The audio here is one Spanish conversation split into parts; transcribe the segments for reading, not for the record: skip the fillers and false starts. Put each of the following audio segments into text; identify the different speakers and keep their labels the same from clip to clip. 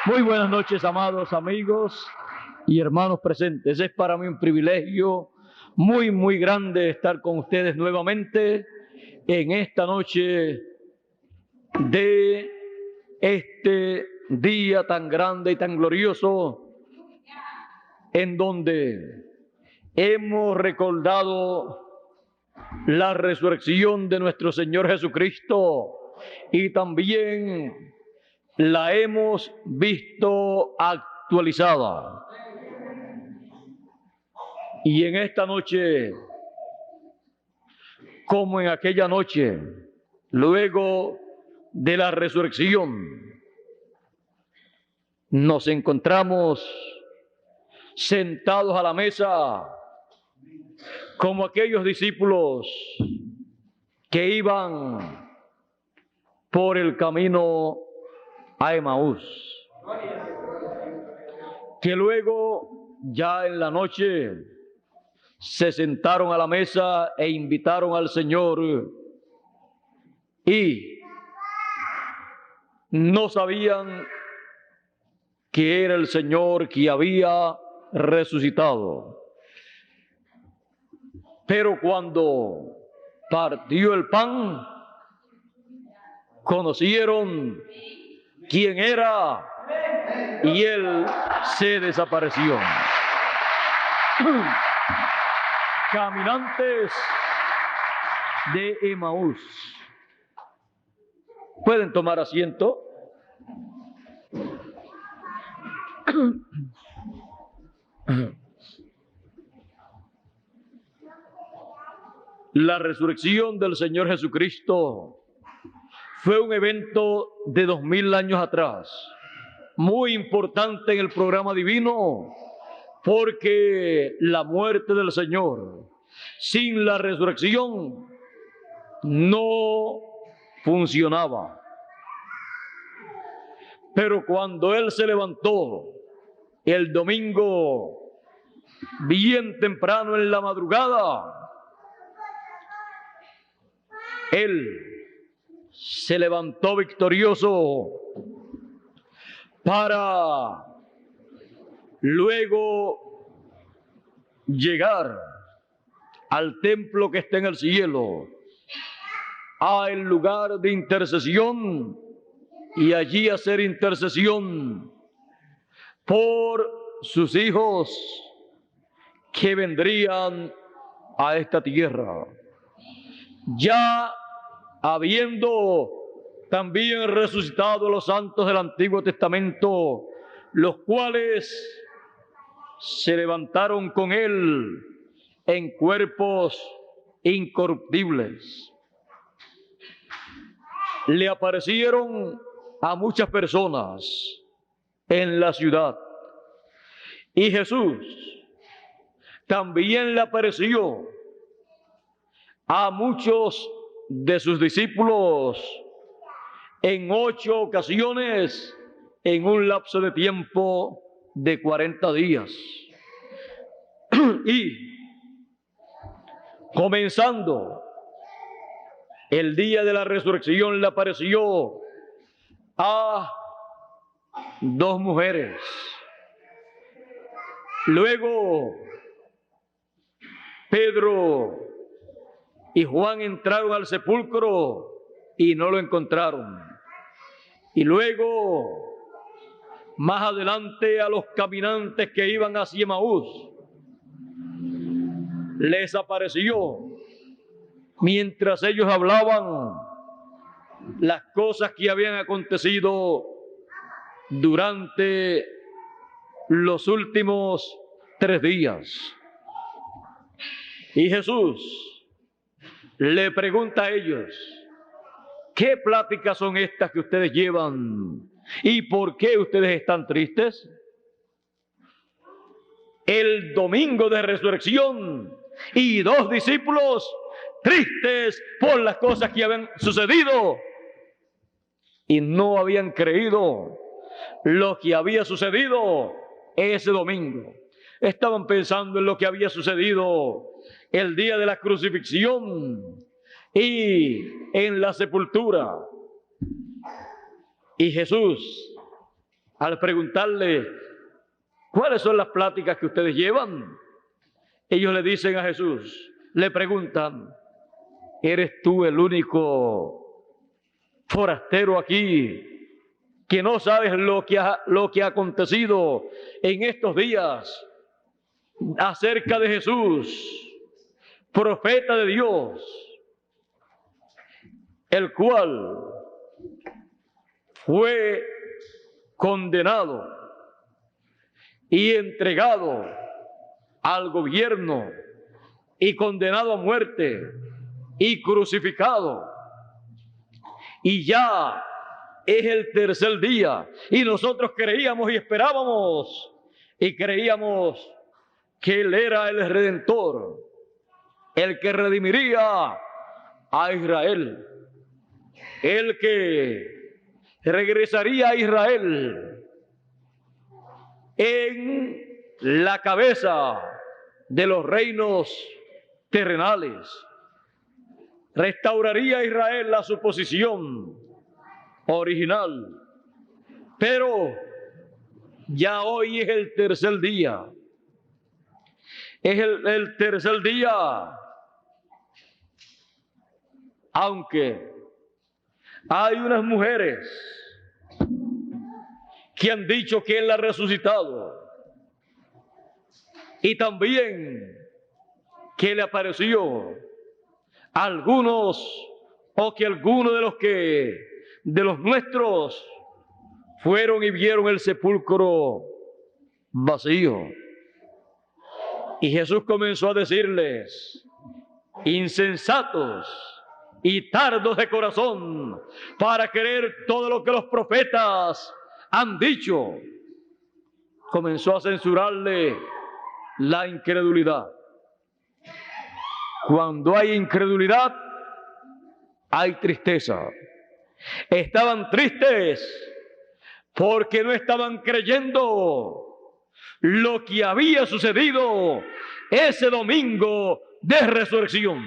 Speaker 1: Muy buenas noches, amados amigos y hermanos presentes. Es para mí un privilegio muy grande estar con ustedes nuevamente en esta noche de este día tan grande y tan glorioso, en donde hemos recordado la resurrección de nuestro Señor Jesucristo y también la hemos visto actualizada. Y en esta noche, como en aquella noche, luego de la resurrección, nos encontramos sentados a la mesa como aquellos discípulos que iban por el camino a Emaús, que luego ya en la noche se sentaron a la mesa e invitaron al Señor y no sabían que era el Señor que había resucitado. Pero cuando partió el pan, conocieron quién era y Él se desapareció. Caminantes de Emaús. ¿Pueden tomar asiento? La resurrección del Señor Jesucristo fue un evento de 2000 años atrás, muy importante en el programa divino, porque la muerte del Señor sin la resurrección no funcionaba. Pero cuando Él se levantó el domingo, bien temprano en la madrugada, Él se levantó victorioso para luego llegar al templo que está en el cielo, al lugar de intercesión, y allí hacer intercesión por sus hijos que vendrían a esta tierra. Ya habiendo también resucitado los santos del Antiguo Testamento, los cuales se levantaron con Él en cuerpos incorruptibles. Le aparecieron a muchas personas en la ciudad, y Jesús también le apareció a muchos de sus discípulos en 8 ocasiones en un lapso de tiempo de 40 días. Y comenzando el día de la resurrección, le apareció a 2 mujeres. Luego Pedro y Juan entraron al sepulcro y no lo encontraron. Y luego, más adelante, a los caminantes que iban hacia Emaús, les apareció mientras ellos hablaban las cosas que habían acontecido durante los últimos 3 días. Y Jesús le pregunta a ellos: ¿qué pláticas son estas que ustedes llevan? ¿Y por qué ustedes están tristes? El domingo de resurrección, y 2 discípulos tristes por las cosas que habían sucedido y no habían creído lo que había sucedido ese domingo. Estaban pensando en lo que había sucedido el día de la crucifixión y en la sepultura. Y Jesús al preguntarle, ¿cuáles son las pláticas que ustedes llevan? Ellos le dicen a Jesús, le preguntan, ¿eres tú el único forastero aquí que no sabes lo que ha acontecido en estos días acerca de Jesús, profeta de Dios, el cual fue condenado y entregado al gobierno y condenado a muerte y crucificado, y ya es el tercer día, y nosotros creíamos y esperábamos y creíamos que Él era el Redentor, el que redimiría a Israel, el que regresaría a Israel en la cabeza de los reinos terrenales, restauraría a Israel a su posición original. Pero ya hoy es el tercer día. Es el tercer día, aunque hay unas mujeres que han dicho que Él ha resucitado, y también que le apareció a algunos, o que algunos de los nuestros fueron y vieron el sepulcro vacío. Y Jesús comenzó a decirles, insensatos y tardos de corazón para creer todo lo que los profetas han dicho. Comenzó a censurarle la incredulidad. Cuando hay incredulidad, hay tristeza. Estaban tristes porque no estaban creyendo lo que había sucedido ese domingo de resurrección.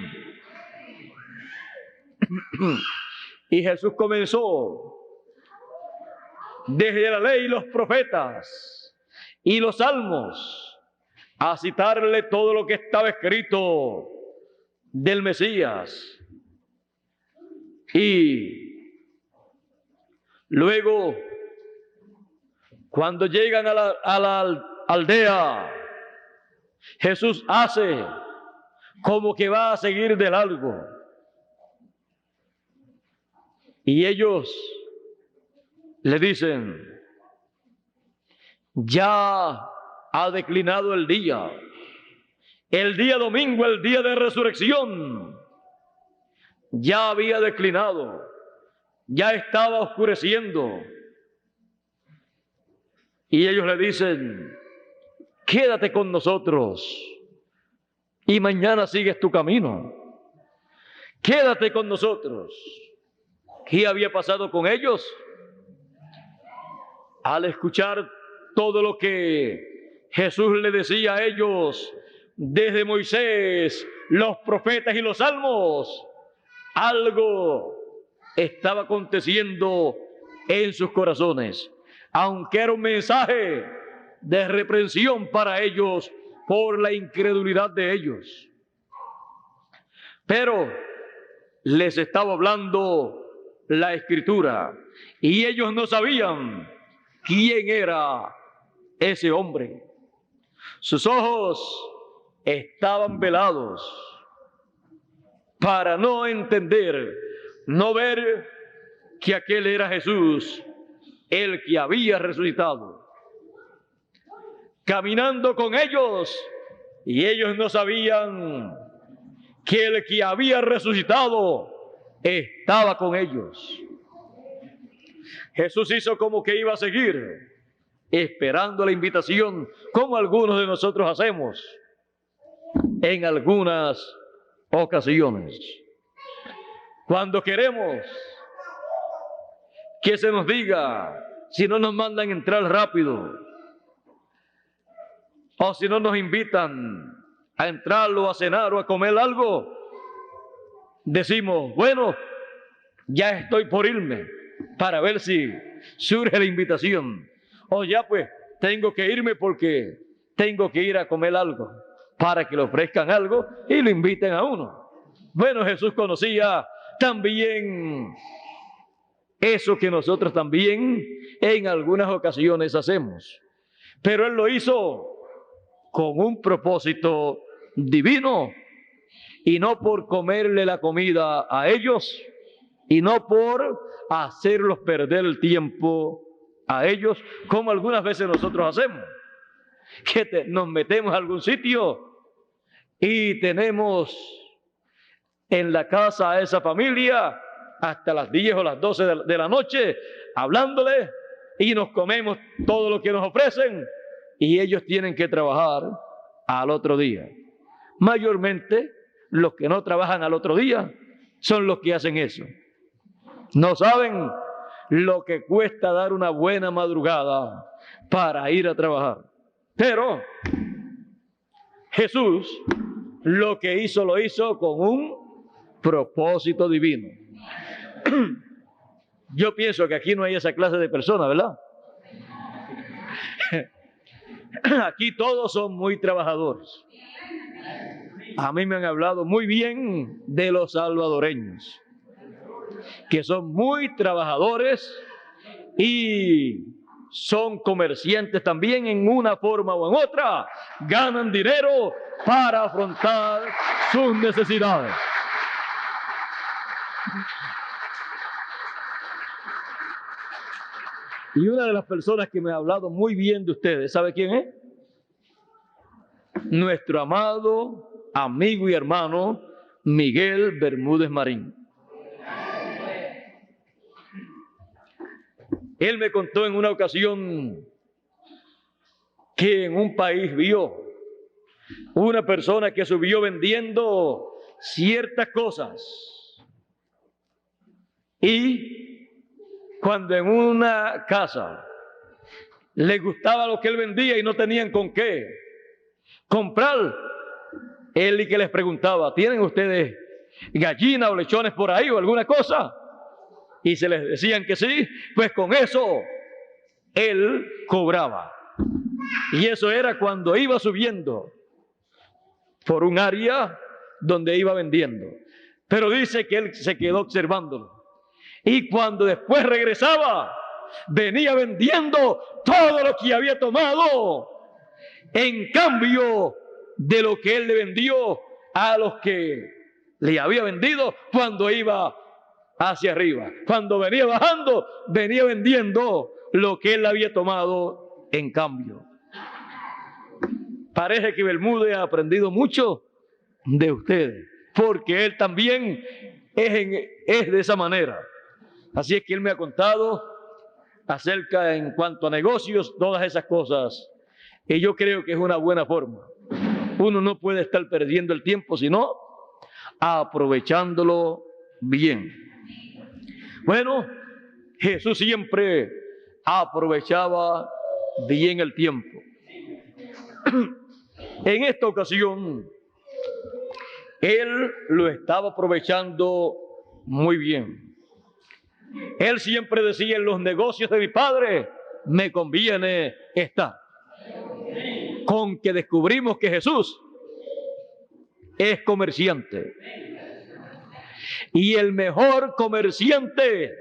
Speaker 1: Y Jesús comenzó desde la ley y los profetas y los salmos a citarle todo lo que estaba escrito del Mesías. Y luego, cuando llegan a la aldea, Jesús hace como que va a seguir de largo. Y ellos le dicen, ya ha declinado el día domingo, el día de resurrección, ya había declinado, ya estaba oscureciendo. Y ellos le dicen, quédate con nosotros y mañana sigues tu camino. Quédate con nosotros. ¿Qué había pasado con ellos? Al escuchar todo lo que Jesús le decía a ellos desde Moisés, los profetas y los salmos, algo estaba aconteciendo en sus corazones, aunque era un mensaje de reprensión para ellos por la incredulidad de ellos. Pero les estaba hablando la Escritura y ellos no sabían quién era ese hombre. Sus ojos estaban velados para no entender, no ver que aquel era Jesús, el que había resucitado, caminando con ellos, y ellos no sabían que el que había resucitado estaba con ellos. Jesús hizo como que iba a seguir, esperando la invitación, como algunos de nosotros hacemos en algunas ocasiones. Cuando queremos que se nos diga, si no nos mandan entrar rápido, o si no nos invitan a entrar o a cenar o a comer algo, decimos, bueno, ya estoy por irme, para ver si surge la invitación. O ya pues, tengo que irme porque tengo que ir a comer algo, para que le ofrezcan algo y lo inviten a uno. Bueno, Jesús conocía también eso que nosotros también en algunas ocasiones hacemos. Pero Él lo hizo con un propósito divino y no por comerle la comida a ellos y no por hacerlos perder el tiempo a ellos, como algunas veces nosotros hacemos, que nos metemos a algún sitio y tenemos en la casa a esa familia hasta las 10 o las 12 de la noche hablándole y nos comemos todo lo que nos ofrecen y ellos tienen que trabajar al otro día. Mayormente los que no trabajan al otro día son los que hacen eso. No saben lo que cuesta dar una buena madrugada para ir a trabajar. Pero Jesús lo que hizo, lo hizo con un propósito divino. Yo pienso que aquí no hay esa clase de personas, ¿verdad? Aquí todos son muy trabajadores. A mí me han hablado muy bien de los salvadoreños, que son muy trabajadores y son comerciantes también en una forma o en otra. Ganan dinero para afrontar sus necesidades. Y una de las personas que me ha hablado muy bien de ustedes, ¿sabe quién es? Nuestro amado amigo y hermano Miguel Bermúdez Marín. Él me contó en una ocasión que en un país vio una persona que subió vendiendo ciertas cosas y cuando en una casa les gustaba lo que él vendía y no tenían con qué comprar, él y que les preguntaba, ¿tienen ustedes gallinas o lechones por ahí o alguna cosa? Y se les decían que sí, pues con eso él cobraba. Y eso era cuando iba subiendo por un área donde iba vendiendo. Pero dice que él se quedó observándolo. Y cuando después regresaba, venía vendiendo todo lo que había tomado en cambio de lo que él le vendió a los que le había vendido cuando iba hacia arriba. Cuando venía bajando, venía vendiendo lo que él había tomado en cambio. Parece que Bermúdez ha aprendido mucho de ustedes, porque él también es de esa manera. Así es que él me ha contado acerca en cuanto a negocios, todas esas cosas. Y yo creo que es una buena forma. Uno no puede estar perdiendo el tiempo, sino aprovechándolo bien. Bueno, Jesús siempre aprovechaba bien el tiempo. En esta ocasión, Él lo estaba aprovechando muy bien. Él siempre decía, en los negocios de mi Padre me conviene estar. Con que descubrimos que Jesús es comerciante. Y el mejor comerciante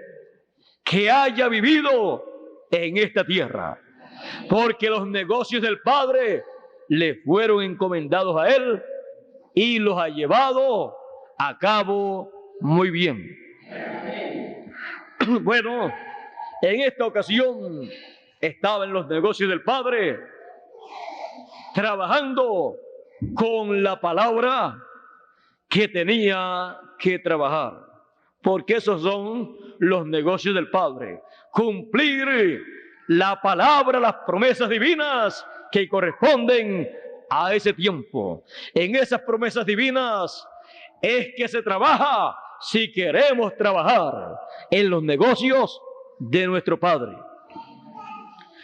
Speaker 1: que haya vivido en esta tierra. Porque los negocios del Padre le fueron encomendados a Él y los ha llevado a cabo muy bien. Bueno, en esta ocasión estaba en los negocios del Padre trabajando con la palabra que tenía que trabajar, porque esos son los negocios del Padre, cumplir la palabra, las promesas divinas que corresponden a ese tiempo. En esas promesas divinas es que se trabaja si queremos trabajar en los negocios de nuestro Padre.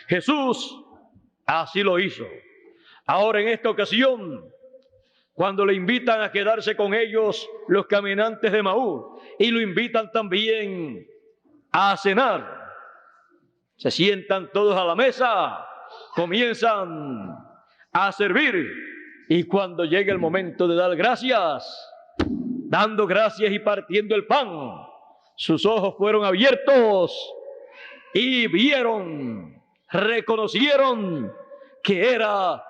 Speaker 1: Jesús así lo hizo. Ahora en esta ocasión, cuando le invitan a quedarse con ellos los caminantes de Emaús y lo invitan también a cenar, Se sientan todos a la mesa, comienzan a servir, y cuando llega el momento de dar gracias, dando gracias y partiendo el pan, sus ojos fueron abiertos y vieron, reconocieron que era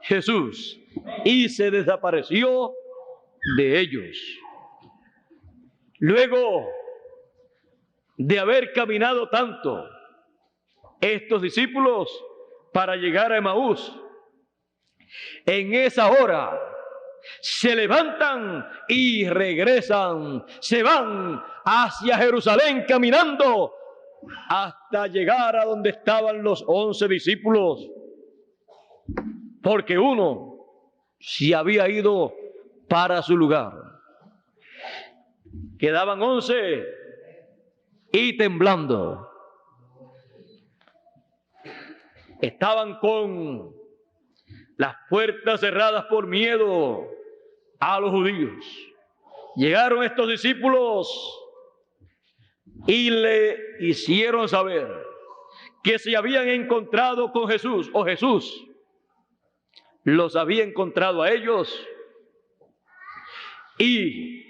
Speaker 1: Jesús, y se desapareció de ellos. Luego de haber caminado tanto, estos discípulos para llegar a Emaús, en esa hora se levantan y regresan, se van hacia Jerusalén caminando hasta llegar a donde estaban los 11 discípulos, porque uno se había ido para su lugar. Quedaban 11 y temblando. Estaban con las puertas cerradas por miedo a los judíos. Llegaron estos discípulos y le hicieron saber que se habían encontrado con Jesús, o Jesús los había encontrado a ellos, y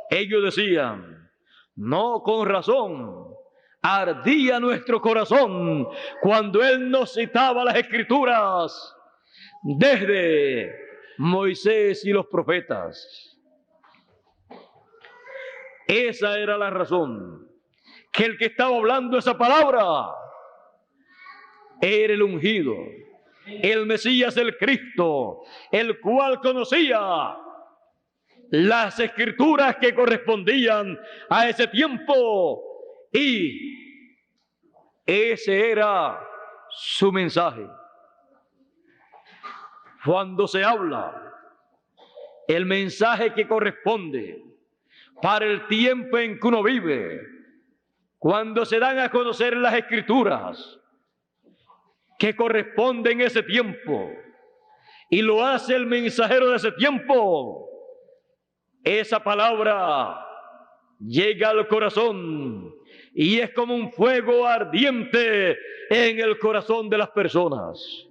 Speaker 1: ellos decían: no, con razón ardía nuestro corazón cuando Él nos citaba las Escrituras desde Moisés y los profetas. Esa era la razón, que el que estaba hablando esa palabra era el ungido, el Mesías, el Cristo, el cual conocía las Escrituras que correspondían a ese tiempo, y ese era su mensaje. Cuando se habla el mensaje que corresponde para el tiempo en que uno vive, cuando se dan a conocer las Escrituras que corresponden a ese tiempo, y lo hace el mensajero de ese tiempo, esa palabra llega al corazón y es como un fuego ardiente en el corazón de las personas.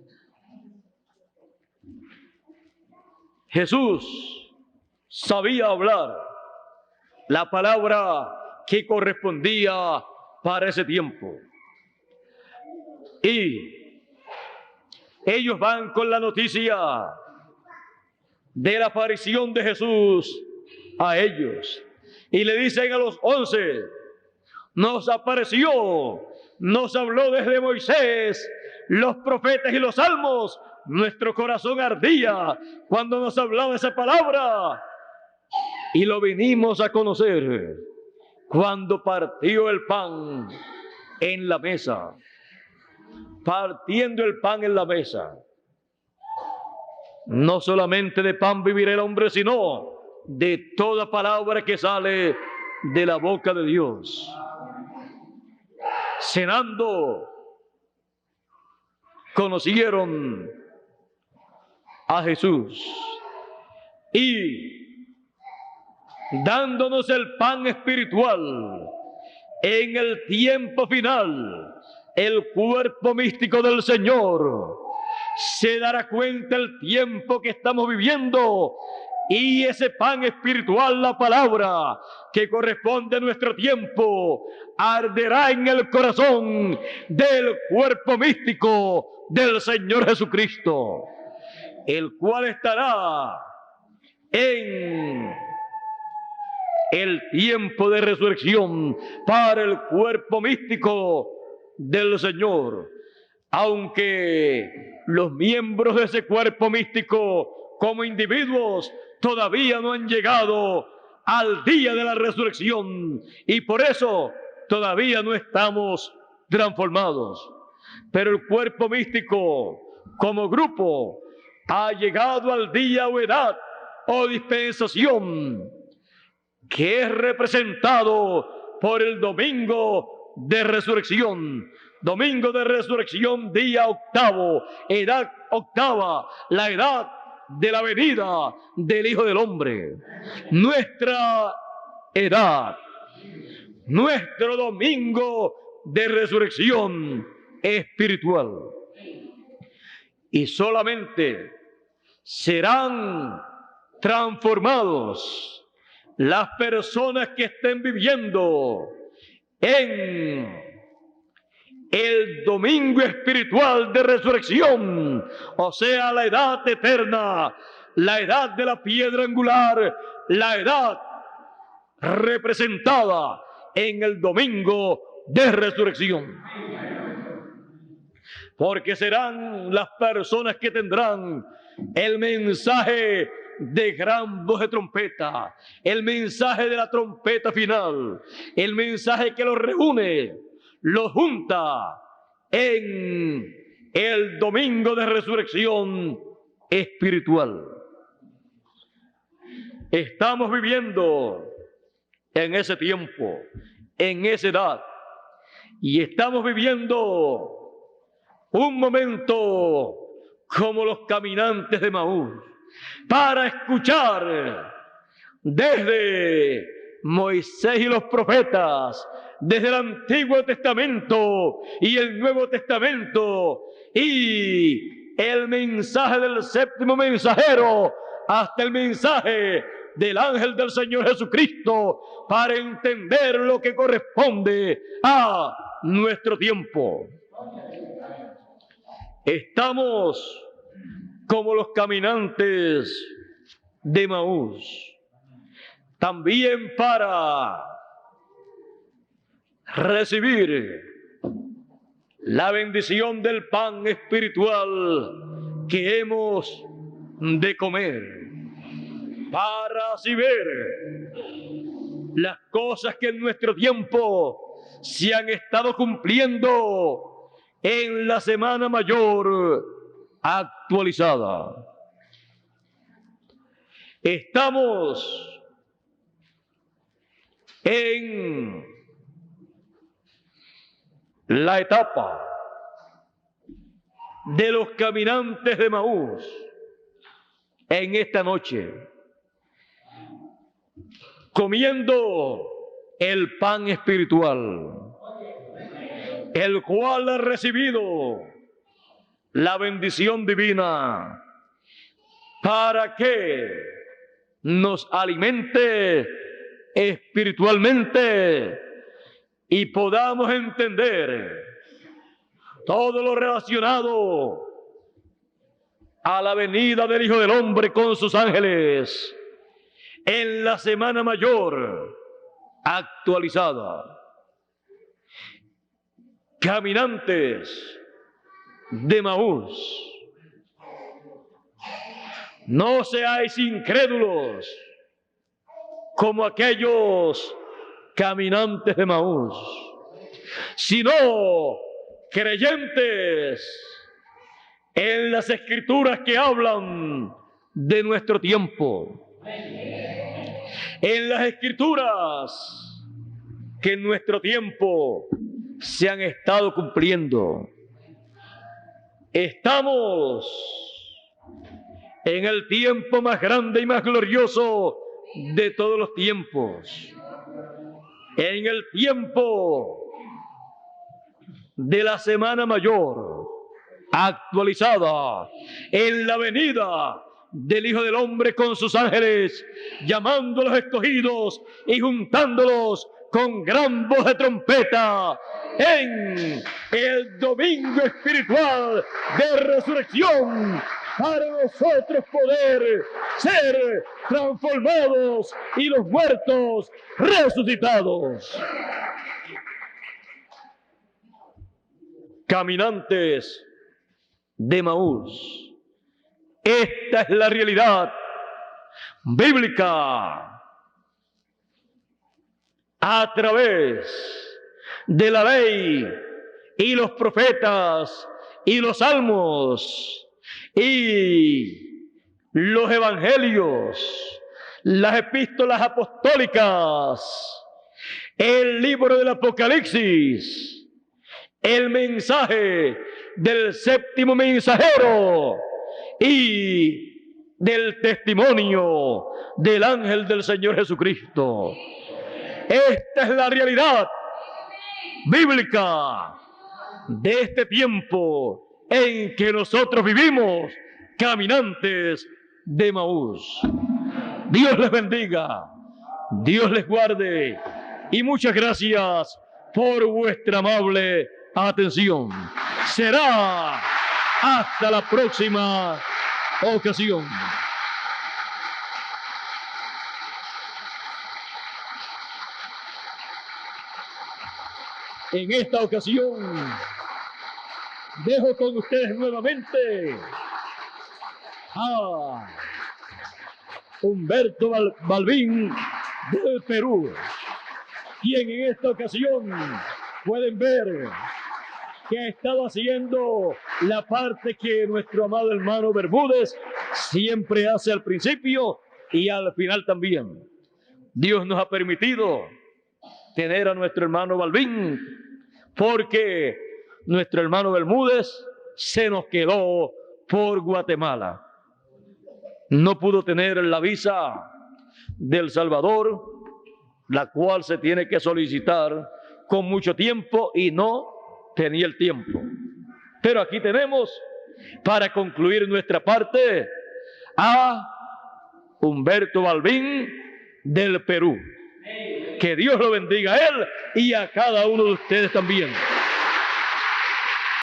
Speaker 1: Jesús sabía hablar la palabra que correspondía para ese tiempo. Y ellos van con la noticia de la aparición de Jesús a ellos. Y le dicen a los 11, nos apareció, nos habló desde Moisés, los profetas y los salmos. Nuestro corazón ardía cuando nos hablaba esa palabra, y lo vinimos a conocer cuando partió el pan en la mesa. Partiendo el pan en la mesa. No solamente de pan vivirá el hombre, sino de toda palabra que sale de la boca de Dios. Cenando, conocieron a Jesús, y dándonos el pan espiritual en el tiempo final, el cuerpo místico del Señor, se dará cuenta el tiempo que estamos viviendo, y ese pan espiritual, la palabra que corresponde a nuestro tiempo, arderá en el corazón del cuerpo místico del Señor Jesucristo, el cual estará en el tiempo de resurrección para el cuerpo místico del Señor. Aunque los miembros de ese cuerpo místico como individuos todavía no han llegado al día de la resurrección, y por eso todavía no estamos transformados. Pero el cuerpo místico como grupo ha llegado al día o edad o dispensación que es representado por el domingo de resurrección. Domingo de resurrección, día octavo, edad octava, la edad de la venida del Hijo del Hombre. Nuestra edad, nuestro domingo de resurrección espiritual. Y solamente serán transformados las personas que estén viviendo en el domingo espiritual de resurrección, o sea, la edad eterna, la edad de la piedra angular, la edad representada en el domingo de resurrección. Porque serán las personas que tendrán el mensaje de gran voz de trompeta, el mensaje de la trompeta final, el mensaje que los reúne, los junta en el domingo de resurrección espiritual. Estamos viviendo en ese tiempo, en esa edad, y estamos viviendo un momento como los caminantes de Emaús, para escuchar desde Moisés y los profetas, desde el Antiguo Testamento y el Nuevo Testamento, y el mensaje del séptimo mensajero, hasta el mensaje del ángel del Señor Jesucristo, para entender lo que corresponde a nuestro tiempo. Estamos como los caminantes de Emaús, también para recibir la bendición del pan espiritual que hemos de comer, para así ver las cosas que en nuestro tiempo se han estado cumpliendo en la Semana Mayor actualizada. Estamos en la etapa de los caminantes de Emaús en esta noche, comiendo el pan espiritual, el cual ha recibido la bendición divina para que nos alimente espiritualmente y podamos entender todo lo relacionado a la venida del Hijo del Hombre con sus ángeles en la Semana Mayor actualizada. Caminantes de Emaús, no seáis incrédulos como aquellos caminantes de Emaús, sino creyentes en las escrituras que hablan de nuestro tiempo, en las escrituras que en nuestro tiempo se han estado cumpliendo. Estamos en el tiempo más grande y más glorioso de todos los tiempos, en el tiempo de la Semana Mayor actualizada, en la venida del Hijo del Hombre con sus ángeles, llamando a los escogidos y juntándolos con gran voz de trompeta en el domingo espiritual de resurrección, para nosotros poder ser transformados y los muertos resucitados. Caminantes de Emaús, esta es la realidad bíblica a través de la ley y los profetas y los salmos y los evangelios, las epístolas apostólicas, el libro del Apocalipsis, el mensaje del séptimo mensajero y del testimonio del ángel del Señor Jesucristo. Esta es la realidad bíblica de este tiempo en que nosotros vivimos, caminantes de Emaús. Dios les bendiga, Dios les guarde y muchas gracias por vuestra amable atención. Será hasta la próxima ocasión. En esta ocasión dejo con ustedes nuevamente a Humberto Balbín del Perú, quien en esta ocasión pueden ver que ha estado haciendo la parte que nuestro amado hermano Bermúdez siempre hace al principio y al final también. Dios nos ha permitido tener a nuestro hermano Balbín, porque nuestro hermano Bermúdez se nos quedó por Guatemala. No pudo tener la visa del Salvador, la cual se tiene que solicitar con mucho tiempo y no tenía el tiempo. Pero aquí tenemos, para concluir nuestra parte, a Humberto Balbín del Perú. Que Dios lo bendiga a él y a cada uno de ustedes también.